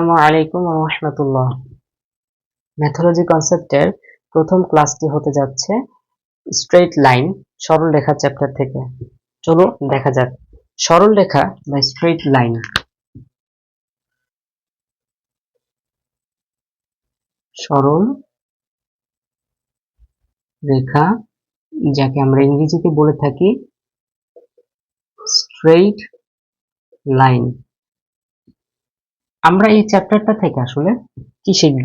আসসালামু আলাইকুম ওয়া রাহমাতুল্লাহ। ম্যাথোলজি কনসেপ্টের প্রথম ক্লাসটি হতে যাচ্ছে স্ট্রেইট লাইন সরল রেখা চ্যাপ্টার থেকে। চলো দেখা যাক সরল রেখা বা স্ট্রেইট লাইন। সরল রেখা যাকে আমরা ইংরেজিতে বলে থাকি স্ট্রেইট লাইন। আমরা এই চ্যাপ্টারটা থেকে আসলে কি শিখব?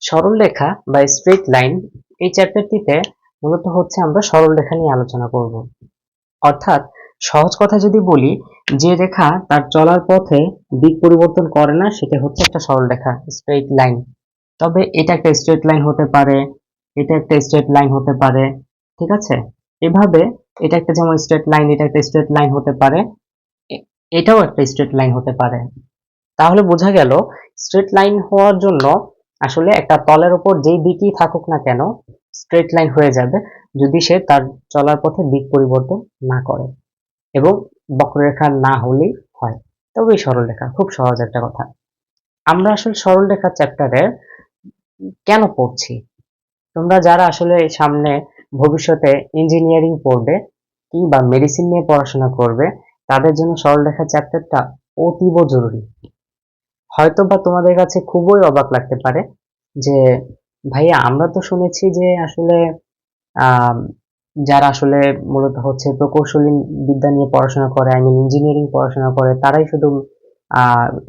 সরল রেখা বা স্ট্রেইট লাইন এই চ্যাপ্টারটিতে মূলত হচ্ছে আমরা সরল রেখা নিয়ে আলোচনা করব। অর্থাৎ সহজ কথা যদি বলি, যে রেখা তার চলার পথে দিক পরিবর্তন করে না সেটা হচ্ছে একটা সরল রেখা, স্ট্রেইট লাইন। তবে এটা একটা স্ট্রেইট লাইন হতে পারে, এটা একটা স্ট্রেইট লাইন হতে পারে, ঠিক আছে? এভাবে এটা একটা যেমন স্ট্রেইট লাইন, এটা একটা স্ট্রেইট লাইন হতে পারে, এটাও একটা স্ট্রেইট লাইন হতে পারে। তাহলে বোঝা গেল স্ট্রেইট লাইন হওয়ার জন্য আসলে একটা তলের উপর যেই দিকই থাকুক না কেন স্ট্রেইট লাইন হয়ে যাবে যদি সে তার চলার পথে দিক পরিবর্তন না করে এবং বক্ররেখা না হলেই হয়, তবেই সরলরেখা। খুব সহজ একটা কথা। আমরা আসলে সরলরেখা চ্যাপ্টারে কেন পড়ছি? তোমরা যারা আসলে সামনে ভবিষ্যতে ইঞ্জিনিয়ারিং পড়বে কিংবা মেডিসিন নিয়ে পড়াশোনা করবে, তাদের জন্য সরলরেখা চ্যাপ্টারটা অতীব জরুরি। হয়তোবা তোমাদের কাছে খুবই অবাক লাগতে পারে যে ভাইয়া আমরা তো শুনেছি যে আসলে আহ যারা আসলে মূলত হচ্ছে প্রকৌশলী বিদ্যা নিয়ে পড়াশোনা করে, আই মিন ইঞ্জিনিয়ারিং পড়াশোনা করে, তারাই শুধু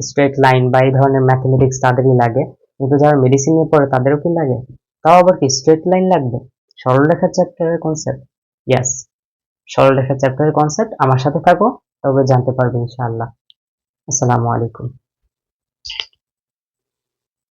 স্ট্রেট লাইন বা এই ধরনের ম্যাথমেটিক্স তাদেরই লাগে, কিন্তু যারা মেডিসিন নিয়ে পড়ে তাদেরও কি লাগে? তাও আবার কি স্ট্রেট লাইন লাগবে? সরলরেখা চ্যাপ্টারের কনসেপ্ট, ইয়েস, সরলরেখা চ্যাপ্টারের কনসেপ্ট। আমার সাথে থাকো, তবে জানতে পারবে ইনশাআল্লাহ। আসসালামু আলাইকুম।